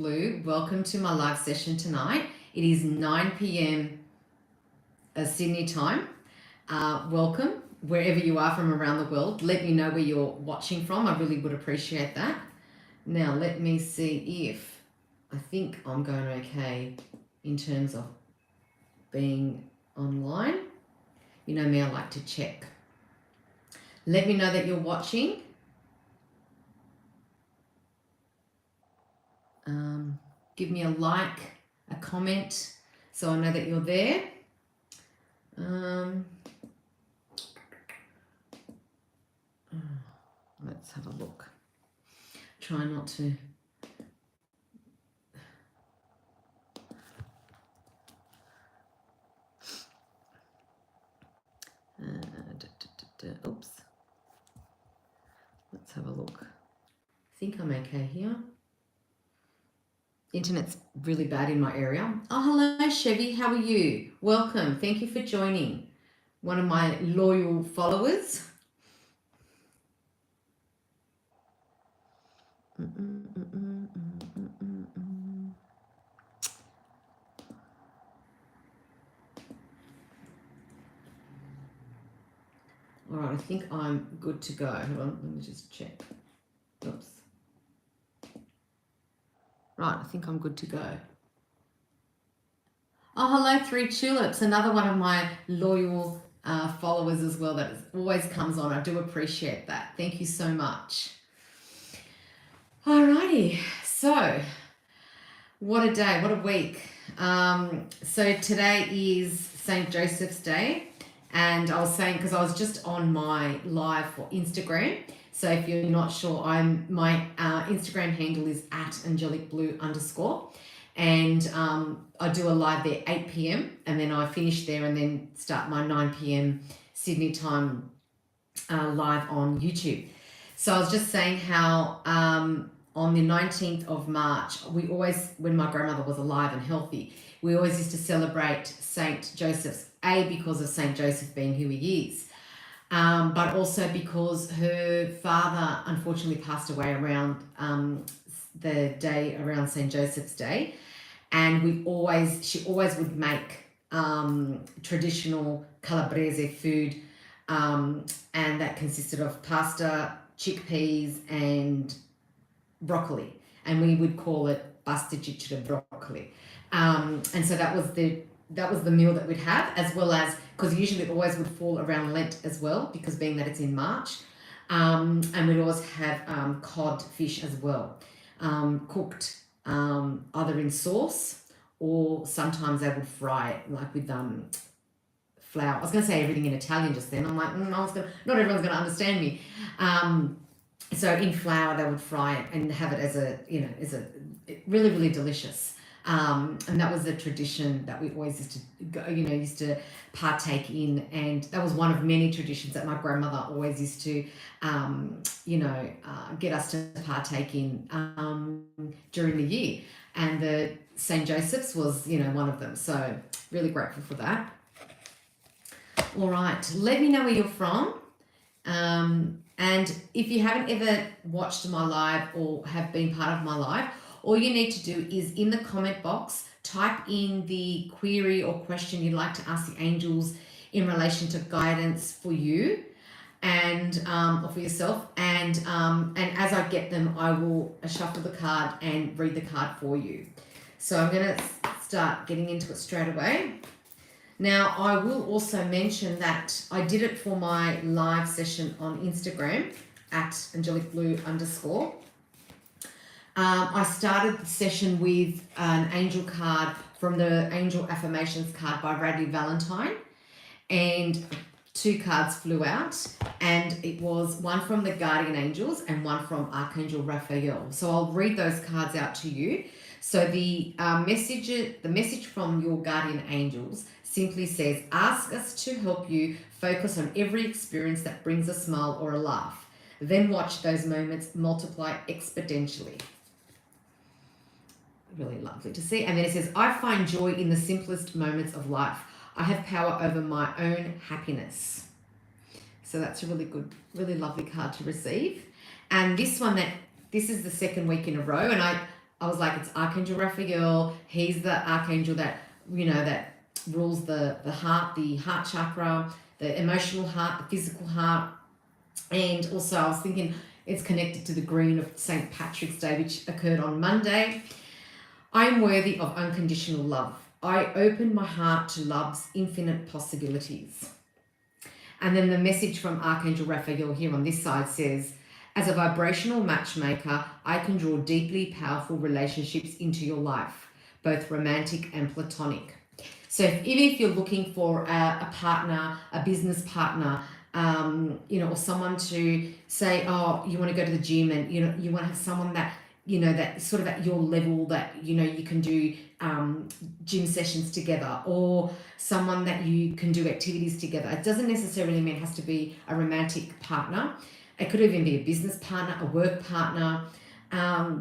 Blue. Welcome to my live session tonight. It is 9 p.m. Sydney time. Welcome wherever you are from around the world. Let me know where you're watching from. I really would appreciate that. Now let me see if I think I'm going okay in terms of being online. You know me, I like to check. Let me know that you're watching. Give me a like, a comment, so I know that you're there. Let's have a look. Try not to. Oops. Let's have a look. I think I'm okay here. Internet's really bad in my area. Oh, hello, Chevy. How are you? Welcome. Thank you for joining. One of my loyal followers. All right, I think I'm good to go. Hold on, let me just check. Oops. Right, I think I'm good to go. Oh, hello, Three Tulips, another one of my loyal followers as well that always comes on. I do appreciate that. Thank you so much. Alrighty, so what a day, what a week. So today is St. Joseph's Day, and I was saying, because I was just on my live for Instagram, so if you're not sure, my Instagram handle is @AngelicBlue_, and I do a live there 8 p.m. and then I finish there and then start my 9 p.m. Sydney time live on YouTube. So I was just saying how on the 19th of March, we always, when my grandmother was alive and healthy, we always used to celebrate St. Joseph's, because of St. Joseph being who he is, but also because her father unfortunately passed away around the day around St. Joseph's Day, and she always would make traditional calabrese food, and that consisted of pasta, chickpeas, and broccoli, and we would call it pasticciccia broccoli, and so that was the meal that we'd have, as well as, because usually it always would fall around Lent as well, because being that it's in March, and we'd always have cod fish as well, cooked either in sauce, or sometimes they would fry it like with flour. I was going to say everything in Italian just then. I'm like, not everyone's going to understand me. So in flour they would fry it and have it as a really, really delicious. And that was a tradition that we always used to partake in, and that was one of many traditions that my grandmother always used to get us to partake in during the year, and the St. Joseph's was one of them, so really grateful for that. All right, let me know where you're from, and if you haven't ever watched my live or have been part of my live, all you need to do is in the comment box, type in the query or question you'd like to ask the angels in relation to guidance for you and or for yourself. And as I get them, I will shuffle the card and read the card for you. So I'm going to start getting into it straight away. Now, I will also mention that I did it for my live session on Instagram @AngelicBlue_. I started the session with an angel card from the Angel Affirmations card by Radley Valentine, and 2 cards flew out, and it was one from the Guardian Angels and one from Archangel Raphael. So I'll read those cards out to you. So the message from your Guardian Angels simply says, ask us to help you focus on every experience that brings a smile or a laugh. Then watch those moments multiply exponentially. Really lovely to see. And then it says, I find joy in the simplest moments of life. I have power over my own happiness. So that's a really good, really lovely card to receive. And this is the second week in a row, and I was like, it's Archangel Raphael. He's the archangel that, that rules the heart chakra, the emotional heart, the physical heart. And also I was thinking it's connected to the green of St. Patrick's Day, which occurred on Monday. I am worthy of unconditional love. I open my heart to love's infinite possibilities. And then the message from Archangel Raphael here on this side says, as a vibrational matchmaker, I can draw deeply powerful relationships into your life, both romantic and platonic. So even if you're looking for a partner, a business partner, or someone to say, oh, you want to go to the gym, and you want to have someone that that sort of at your level, that you can do gym sessions together, or someone that you can do activities together. It doesn't necessarily mean it has to be a romantic partner. It could even be a business partner, a work partner. I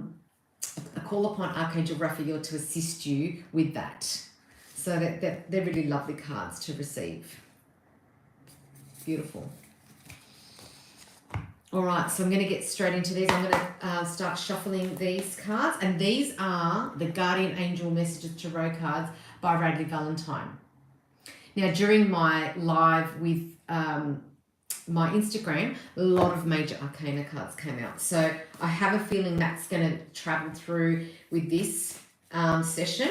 call upon Archangel Raphael to assist you with that. So that they're really lovely cards to receive. Beautiful. All right, so I'm going to get straight into these. I'm going to start shuffling these cards. And these are the Guardian Angel Messages Tarot cards by Radley Valentine. Now, during my live with my Instagram, a lot of major arcana cards came out. So I have a feeling that's going to travel through with this session.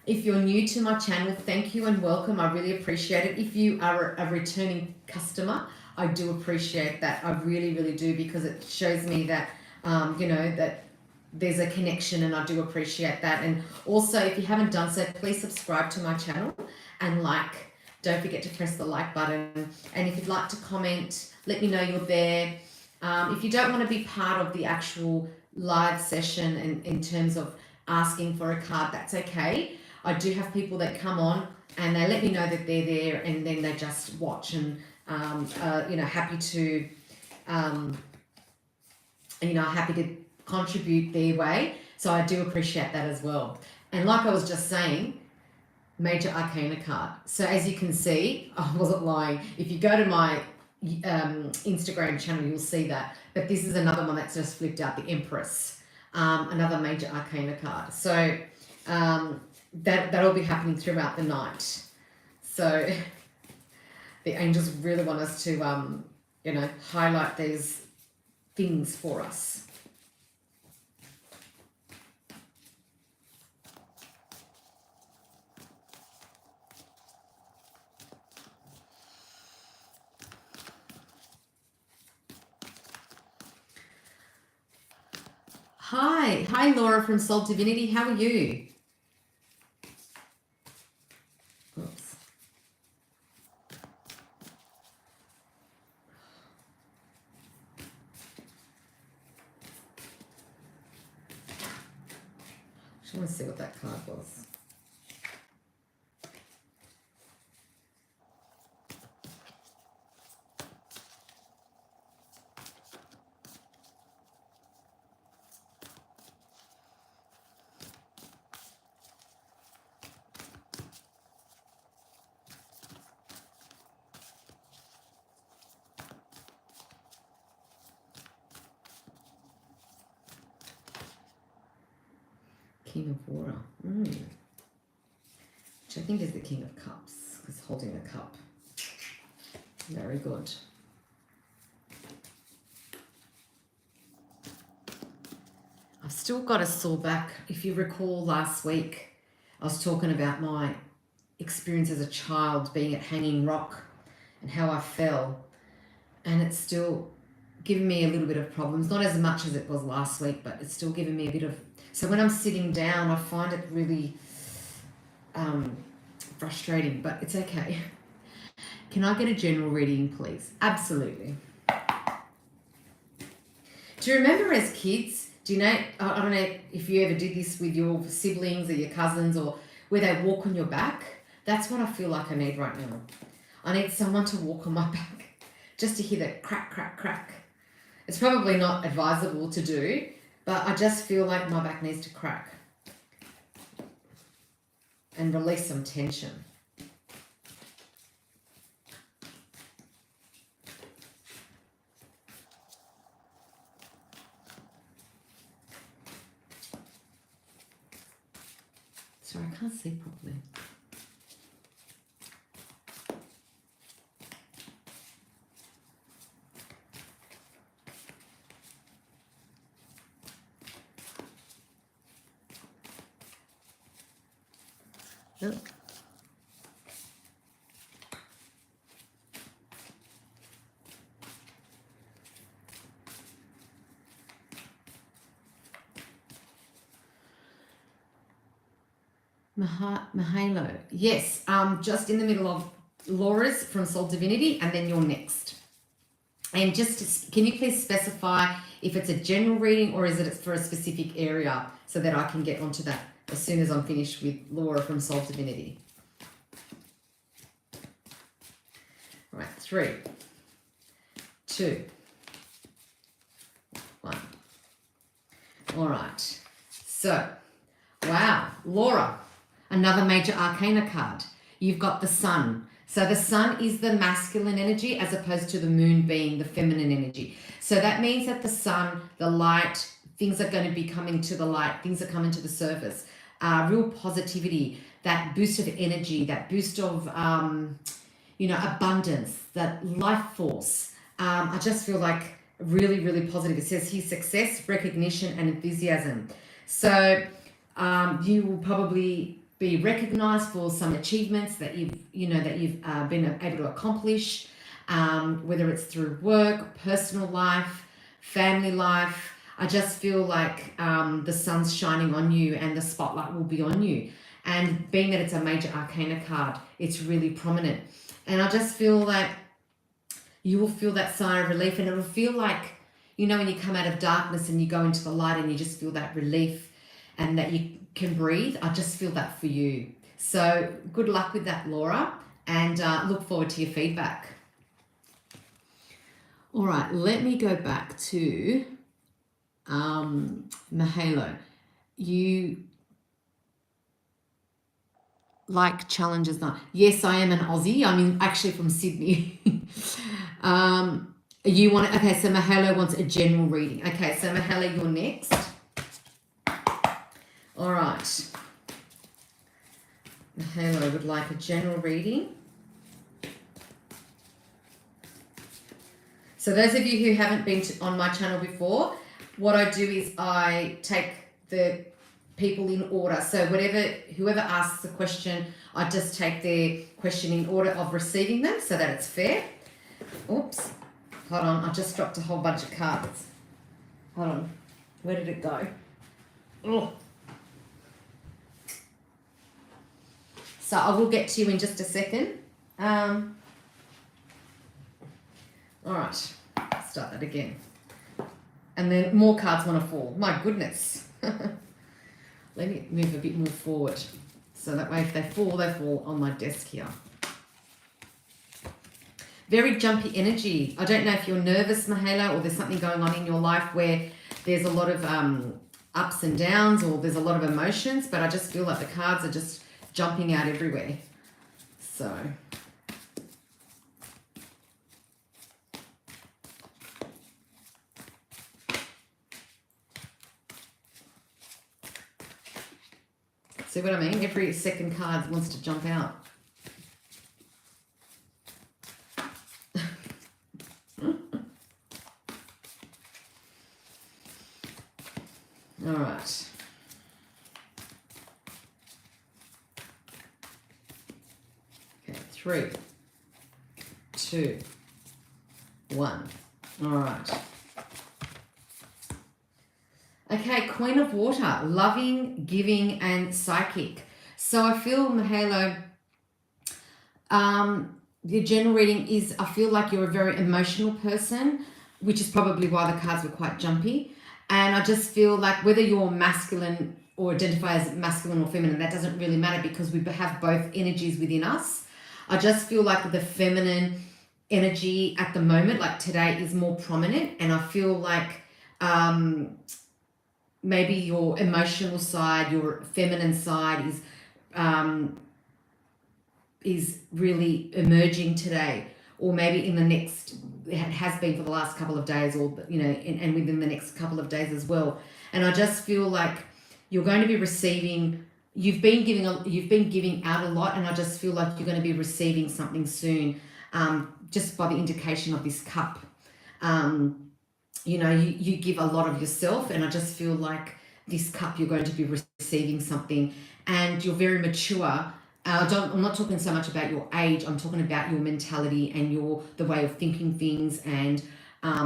If you're new to my channel, thank you and welcome. I really appreciate it. If you are a returning customer, I do appreciate that. I really, really do, because it shows me that, that there's a connection, and I do appreciate that. And also, if you haven't done so, please subscribe to my channel and like. Don't forget to press the like button. And if you'd like to comment, let me know you're there. If you don't want to be part of the actual live session in terms of asking for a card, that's okay. I do have people that come on and they let me know that they're there, and then they just watch and happy to happy to contribute their way. So I do appreciate that as well. And like I was just saying, major arcana card. So as you can see, I wasn't lying. If you go to my Instagram channel, you'll see that. But this is another one that's just flipped out, the Empress, another major arcana card. So that'll be happening throughout the night. So the angels really want us to highlight these things for us. Hi Laura from Soul Divinity. How are you? Oops. Just want to see what that card was. King of Water, which I think is the King of Cups, because holding a cup. Very good. I've still got a sore back. If you recall last week, I was talking about my experience as a child being at Hanging Rock and how I fell. And it's still giving me a little bit of problems. Not as much as it was last week, but it's still giving me a bit of... So when I'm sitting down, I find it really frustrating, but it's okay. Can I get a general reading, please? Absolutely. Do you remember as kids, I don't know if you ever did this with your siblings or your cousins, or where they walk on your back? That's what I feel like I need right now. I need someone to walk on my back, just to hear that crack, crack, crack. It's probably not advisable to do, but I just feel like my back needs to crack and release some tension. Sorry, I can't see properly. Look. Mahalo. Yes, just in the middle of Laura's from Soul Divinity, and then you're next. And can you please specify if it's a general reading or is it for a specific area so that I can get onto that as soon as I'm finished with Laura from Soul Divinity. All right, 3, 2, 1. All right. So, wow, Laura. Another major arcana card. You've got the sun. So the sun is the masculine energy as opposed to the moon being the feminine energy. So that means that the sun, the light, things are going to be coming to the light. Things are coming to the surface. Real positivity, that boost of energy, that boost of, abundance, that life force. I just feel like really, really positive. It says here success, recognition, and enthusiasm. So you will probably be recognized for some achievements that you've been able to accomplish, whether it's through work, personal life, family life. I just feel like the sun's shining on you and the spotlight will be on you. And being that it's a major arcana card, it's really prominent. And I just feel like you will feel that sigh of relief, and it will feel like, when you come out of darkness and you go into the light and you just feel that relief and that you can breathe. I just feel that for you. So good luck with that, Laura, and look forward to your feedback. All right, let me go back to Mahalo. You like challenges now? Yes, I am an Aussie. I'm actually from Sydney. Okay, so Mahalo wants a general reading. Okay, so Mahalo, you're next. All right. Mahalo would like a general reading. So those of you who haven't been on my channel before, what I do is I take the people in order. So whoever asks the question, I just take their question in order of receiving them so that it's fair. Oops. Hold on. I just dropped a whole bunch of cards. Hold on. Where did it go? Oh. So I will get to you in just a second. All right, start that again. And then more cards want to fall. My goodness. Let me move a bit more forward. So that way if they fall on my desk here. Very jumpy energy. I don't know if you're nervous, Mahalo, or there's something going on in your life where there's a lot of ups and downs, or there's a lot of emotions, but I just feel like the cards are just jumping out everywhere. So see what I mean? Every second card wants to jump out. All right. Okay, 3, 2, 1. All right. Okay, Queen of Water, loving, giving, and psychic. So I feel, Mahalo, the general reading is, I feel like you're a very emotional person, which is probably why the cards were quite jumpy. And I just feel like whether you're masculine or identify as masculine or feminine, that doesn't really matter because we have both energies within us. I just feel like the feminine energy at the moment, like today, is more prominent. And I feel like maybe your emotional side, your feminine side is really emerging today, or maybe in the next, it has been for the last couple of days, or and within the next couple of days as well. And I just feel like you're going to be receiving you've been giving out a lot, and I just feel like you're going to be receiving something soon, just by the indication of this cup. You know, you give a lot of yourself, and I just feel like this cup you're going to be receiving something, and you're very mature. I'm not talking so much about your age. I'm talking about your mentality and the way of thinking things, and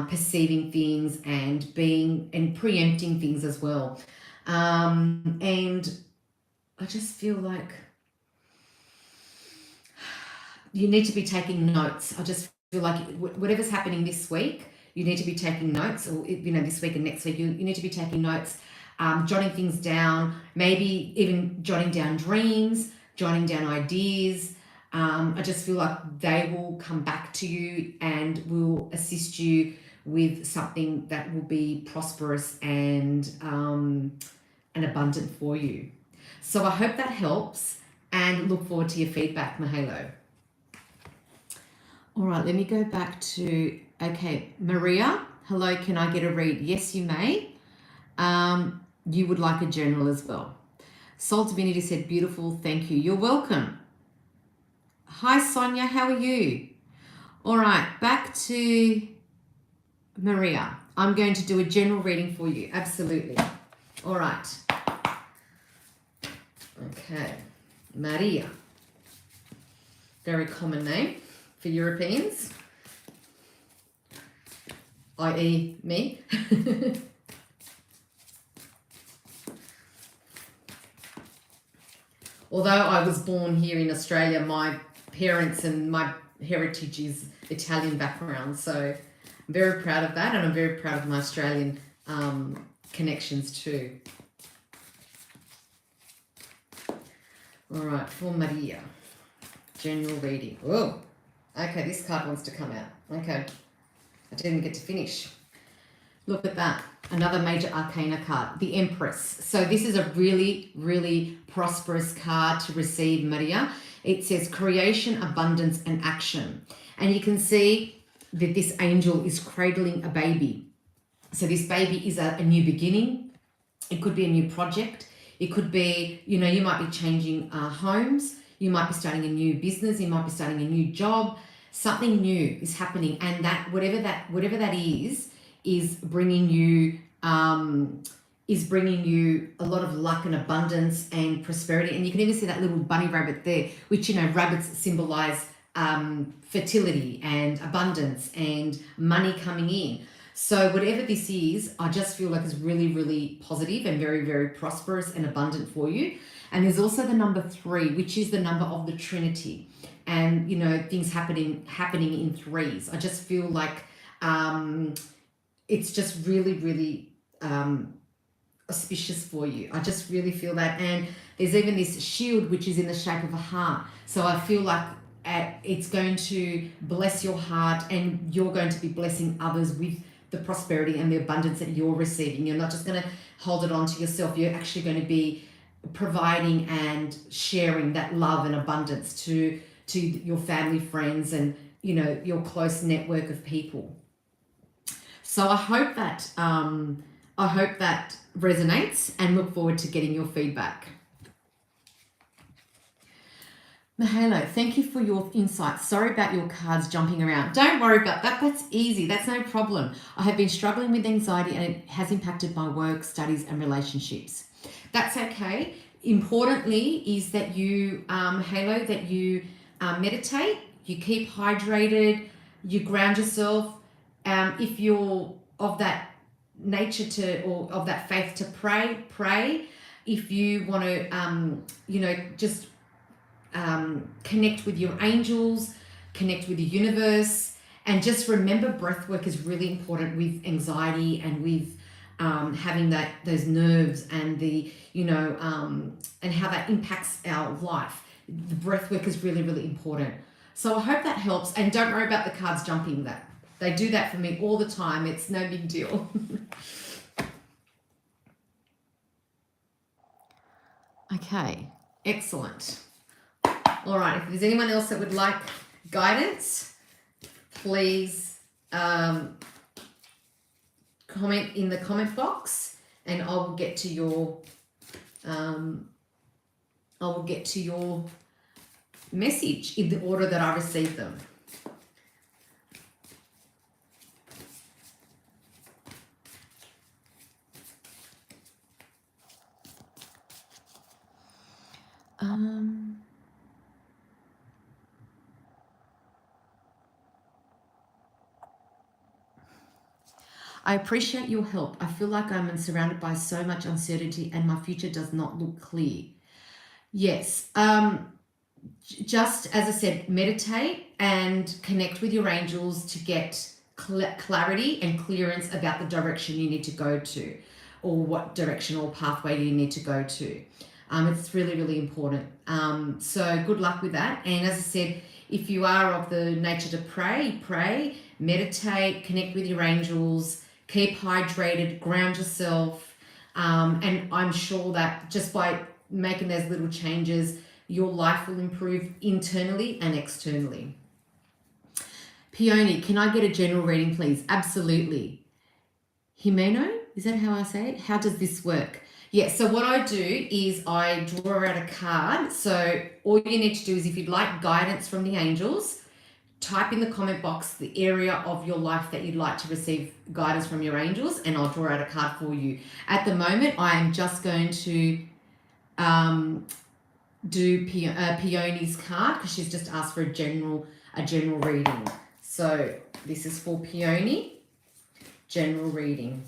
perceiving things, and preempting things as well. And I just feel like you need to be taking notes. I just feel like whatever's happening this week, you need to be taking notes, or this week and next week, you need to be taking notes, jotting things down, maybe even jotting down dreams, jotting down ideas. I just feel like they will come back to you and will assist you with something that will be prosperous and abundant for you. So I hope that helps, and look forward to your feedback, Mahalo. All right, let me go back to, okay, Maria, hello, can I get a read? Yes, you may. You would like a general as well. Soul Divinity said, beautiful, thank you. You're welcome. Hi, Sonia, how are you? All right, back to Maria. I'm going to do a general reading for you, absolutely. All right. Okay, Maria. Very common name for Europeans, i.e. me. Although I was born here in Australia, my parents and my heritage is Italian background, so I'm very proud of that, and I'm very proud of my Australian connections too. All right, for Maria, general reading. Oh, okay, this card wants to come out. Okay, I didn't get to finish. Look at that, another major arcana card, the Empress. So this is a really, really prosperous card to receive, Maria. It says creation, abundance, and action. And you can see that this angel is cradling a baby. So this baby is a new beginning. It could be a new project. It could be, you might be changing homes. You might be starting a new business. You might be starting a new job. Something new is happening, and that whatever that is bringing you a lot of luck and abundance and prosperity. And you can even see that little bunny rabbit there, which rabbits symbolize fertility and abundance and money coming in. So whatever this is, I just feel like is really, really positive and very, very prosperous and abundant for you. And there's also the number 3, which is the number of the Trinity, and things happening in threes. I just feel like it's just really, really auspicious for you. I just really feel that. And there's even this shield, which is in the shape of a heart. So I feel like it's going to bless your heart, and you're going to be blessing others with the prosperity and the abundance that you're receiving. You're not just going to hold it on to yourself. You're actually going to be providing and sharing that love and abundance to your family, friends, and your close network of people. So I hope that resonates, and look forward to getting your feedback. Mahalo, thank you for your insights. Sorry about your cards jumping around. Don't worry about that. That's easy. That's no problem. I have been struggling with anxiety, and it has impacted my work, studies, and relationships. That's okay. Importantly is that you, Halo, that you meditate, you keep hydrated, you ground yourself. If you're of that nature or of that faith to pray. If you want to, just connect with your angels, connect with the universe, and just remember breath work is really important with anxiety and with having those nerves and and how that impacts our life. The breath work is really, really important. So I hope that helps, and don't worry about the cards jumping. That they do that for me all the time. It's no big deal. Okay, excellent. All right, if there's anyone else that would like guidance, please comment in the comment box, and I will get to your I will get to your message in the order that I received them. I appreciate your help. I feel like I'm surrounded by so much uncertainty and my future does not look clear. Yes. Just as I said, meditate and connect with your angels to get clarity and clearance about the direction you need to go to, or what direction or pathway you need to go to. It's really, really important. So good luck with that. And as I said, if you are of the nature to pray, meditate, connect with your angels, keep hydrated, ground yourself. And I'm sure that just by making those little changes, your life will improve internally and externally. Peony, can I get a general reading, please? Absolutely. Jimeno, is that how I say it? How does this work? Yeah, so what I do is I draw out a card. So all you need to do is, if you'd like guidance from the angels, type in the comment box the area of your life that you'd like to receive guidance from your angels, and I'll draw out a card for you. At the moment, I am just going to do Peony's card because she's just asked for a general reading. So this is for Peony, general reading.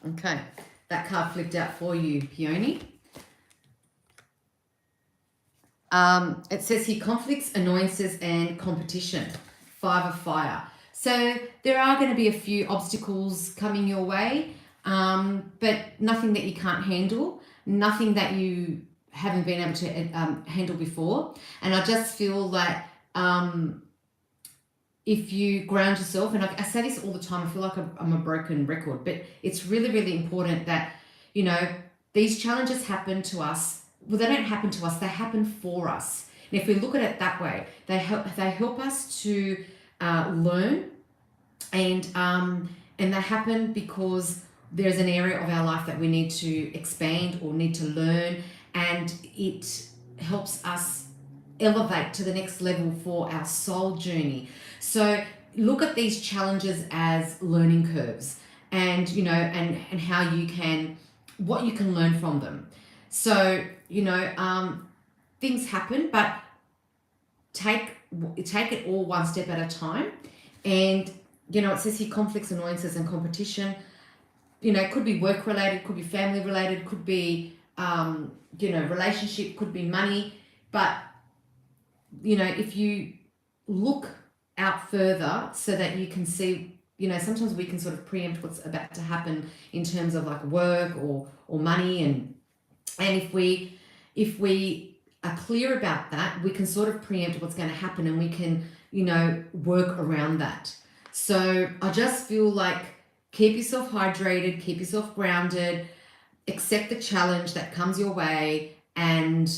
Okay, that card flipped out for you, Peony. It says here conflicts, annoyances, and competition. 5 of fire. So there are going to be a few obstacles coming your way, but nothing that you can't handle, nothing that you haven't been able to handle before. And I just feel that if you ground yourself, and I say this all the time, I feel like I'm a broken record, but it's really, really important that, you know, these challenges happen to us. Well, they don't happen to us, they happen for us. And if we look at it that way, they help us to learn, and they happen because there's an area of our life that we need to expand or need to learn, and it helps us elevate to the next level for our soul journey. So look at these challenges as learning curves, and you know, and how you can, what you can learn from them. So you know, things happen, but take it all one step at a time. And you know, it says here conflicts, annoyances, and competition. You know, it could be work related, could be family related, could be you know, relationship, could be money. But you know, if you look out further so that you can see, you know, sometimes we can sort of preempt what's about to happen in terms of like work or money, and if we are clear about that, we can sort of preempt what's going to happen, and we can, you know, work around that. So I just feel like keep yourself hydrated, keep yourself grounded, accept the challenge that comes your way, and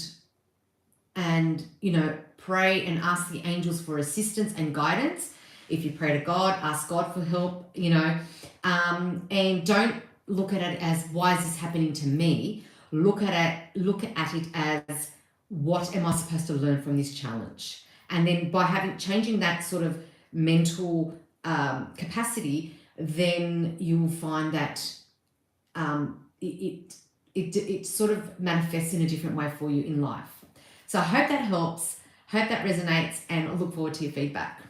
you know, pray and ask the angels for assistance and guidance. If you pray to God, ask God for help, you know, and don't look at it as, why is this happening to me? Look at it as, what am I supposed to learn from this challenge? And then by changing that sort of mental capacity, then you will find that it sort of manifests in a different way for you in life. So I hope that helps, hope that resonates, and I look forward to your feedback.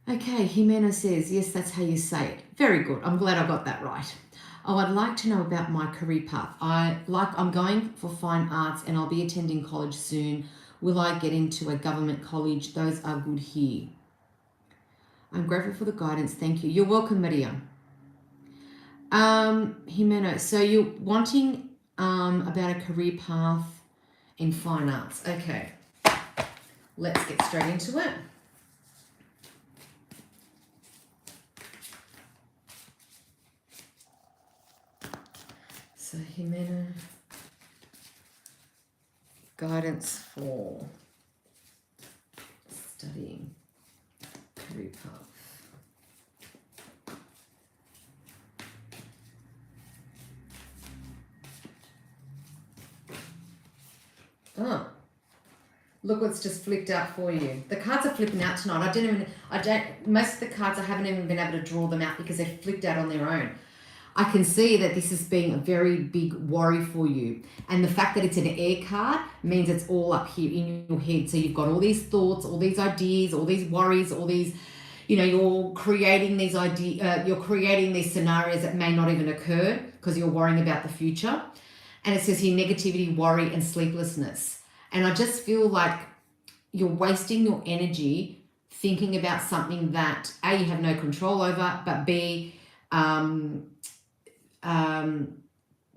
Okay, Jimena says, yes, that's how you say it. Very good. I'm glad I got that right. Oh, I'd like to know about my career path. I'm going for fine arts and I'll be attending college soon. Will I get into a government college? Those are good here. I'm grateful for the guidance. Thank you. You're welcome, Maria. Jimena, so you're wanting about a career path in fine arts. Okay. let's get straight into it. So Jimena, guidance for studying career path. Oh, look what's just flipped out for you. The cards are flipping out tonight. Most of the cards I haven't even been able to draw them out because they've flipped out on their own. I can see that this is being a very big worry for you. And the fact that it's an air card means it's all up here in your head. So you've got all these thoughts, all these ideas, all these worries, all these, you're creating these you're creating these scenarios that may not even occur because you're worrying about the future. And it says here, negativity, worry, and sleeplessness. And I just feel like you're wasting your energy thinking about something that A, you have no control over, but B,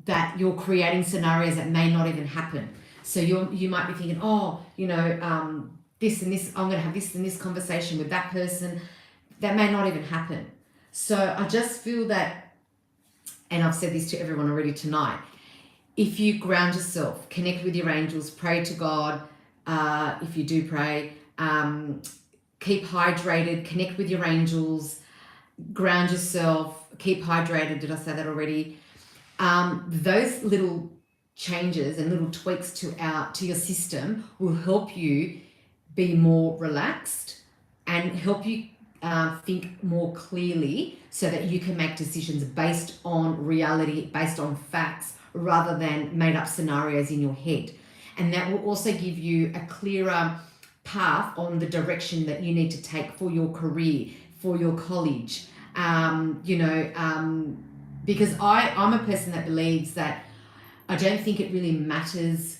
that you're creating scenarios that may not even happen. So you might be thinking, this and this, I'm going to have this and this conversation with that person. That may not even happen. So I just feel that, and I've said this to everyone already tonight, if you ground yourself, connect with your angels, pray to God, if you do pray, keep hydrated, connect with your angels, ground yourself, keep hydrated. Did I say that already? Those little changes and little tweaks to your system will help you be more relaxed and help you think more clearly so that you can make decisions based on reality, based on facts, rather than made up scenarios in your head. And that will also give you a clearer path on the direction that you need to take for your career, for your college. Because I'm a person that believes that I don't think it really matters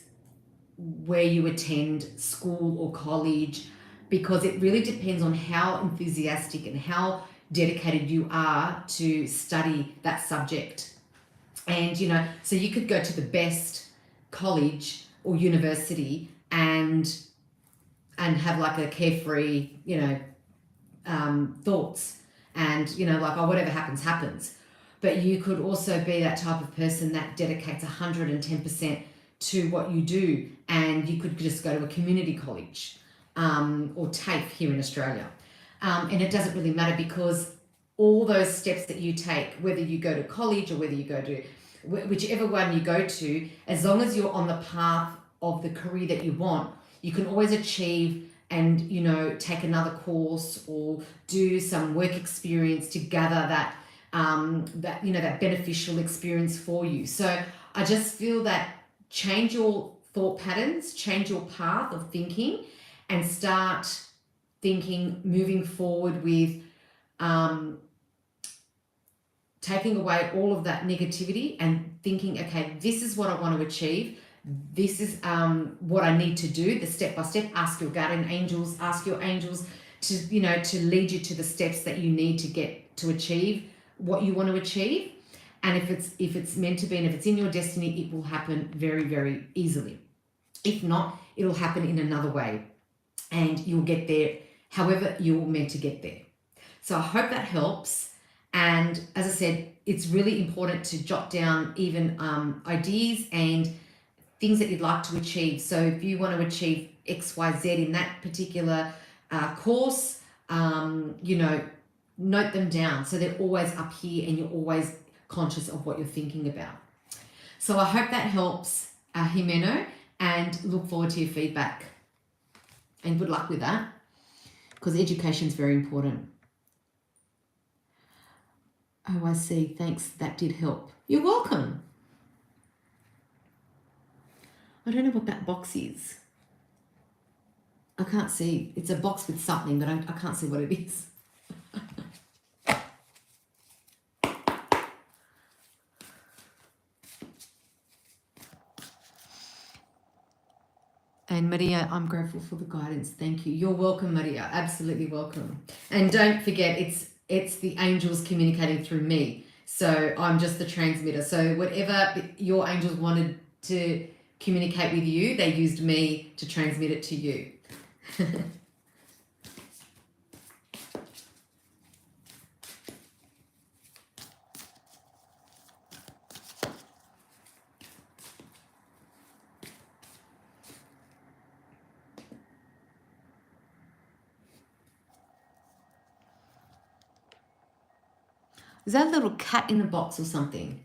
where you attend school or college, because it really depends on how enthusiastic and how dedicated you are to study that subject. And, so you could go to the best college or university and have like a carefree, thoughts and, whatever happens, happens. But you could also be that type of person that dedicates 110% to what you do. And you could just go to a community college or TAFE here in Australia. And it doesn't really matter, because all those steps that you take, whether you go to college or whether you go to whichever one you go to, as long as you're on the path of the career that you want, you can always achieve and, take another course or do some work experience to gather that beneficial experience for you. So I just feel that change your thought patterns, change your path of thinking, and start thinking, moving forward with taking away all of that negativity and thinking, okay, this is what I want to achieve. This is what I need to do, the step by step. Ask your guardian angels, ask your angels to lead you to the steps that you need to get to achieve what you want to achieve. And if it's meant to be, and if it's in your destiny, it will happen very, very easily. If not, it'll happen in another way, and you'll get there however you're meant to get there. So I hope that helps. And as I said, it's really important to jot down even ideas and things that you'd like to achieve. So if you want to achieve X, Y, Z in that particular course, note them down so they're always up here and you're always conscious of what you're thinking about. So I hope that helps, Jimeno, and look forward to your feedback. And good luck with that, because education is very important. Oh, I see. Thanks. That did help. You're welcome. I don't know what that box is. I can't see. It's a box with something, but I can't see what it is. And Maria, I'm grateful for the guidance. Thank you. You're welcome, Maria. Absolutely welcome. And don't forget, it's the angels communicating through me. So I'm just the transmitter. So whatever your angels wanted to communicate with you, they used me to transmit it to you. Is that a little cat in the box or something?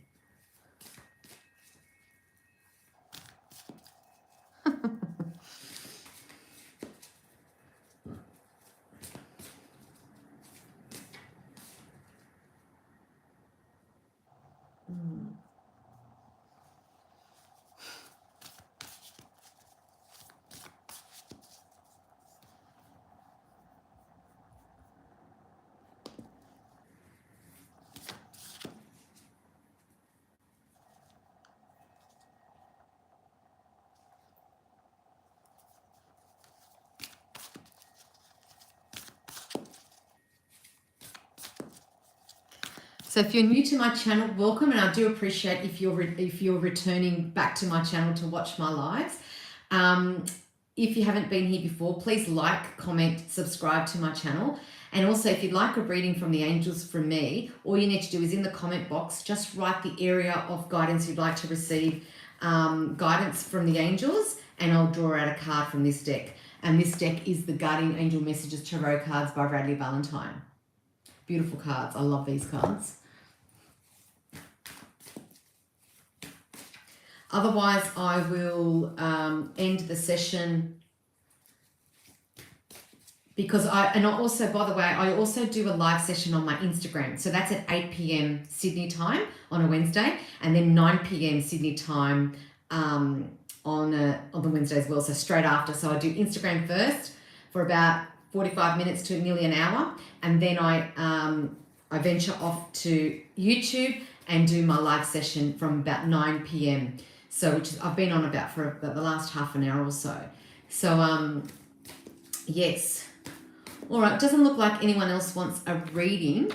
So if you're new to my channel, welcome, and I do appreciate if you're returning back to my channel to watch my lives. If you haven't been here before, please like, comment, subscribe to my channel. And also, if you'd like a reading from the angels from me, all you need to do is in the comment box, just write the area of guidance you'd like to receive guidance from the angels, and I'll draw out a card from this deck. And this deck is the Guardian Angel Messages Tarot cards by Bradley Valentine. Beautiful cards. I love these cards. Otherwise, I will end the session because also, by the way, I also do a live session on my Instagram. So that's at 8 p.m. Sydney time on a Wednesday, and then 9 p.m. Sydney time on the Wednesday as well. So straight after. So I do Instagram first for about 45 minutes to nearly an hour, and then I venture off to YouTube and do my live session from about 9 p.m. So which I've been on about for the last half an hour or so. So yes. All right, doesn't look like anyone else wants a reading.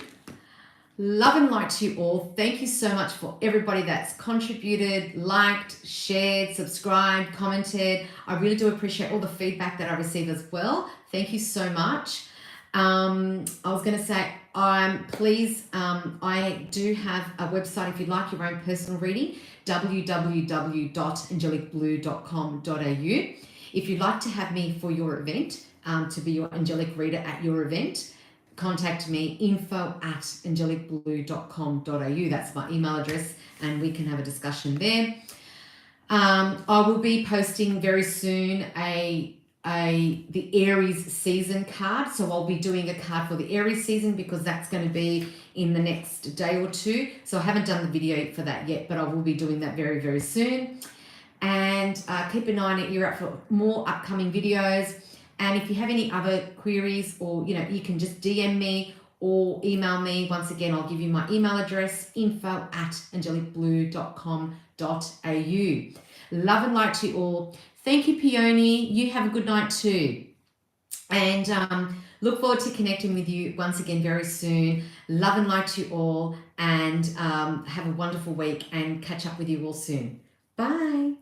Love and light to you all. Thank you so much for everybody that's contributed, liked, shared, subscribed, commented. I really do appreciate all the feedback that I receive as well. Thank you so much. I was going to say, please, I do have a website if you'd like your own personal reading, www.angelicblue.com.au. If you'd like to have me for your event, to be your angelic reader at your event, contact me, info@angelicblue.com.au. That's my email address, and we can have a discussion there. I will be posting very soon the Aries season card. So I'll be doing a card for the Aries season because that's going to be in the next day or two. So I haven't done the video for that yet, but I will be doing that very, very soon. And keep an eye on your ear out for more upcoming videos. And if you have any other queries, or you can just DM me or email me. Once again, I'll give you my email address, info@angelicblue.com.au. Love and light to you all. Thank you, Peony. You have a good night too. And look forward to connecting with you once again very soon. Love and light to you all, and have a wonderful week, and catch up with you all soon. Bye.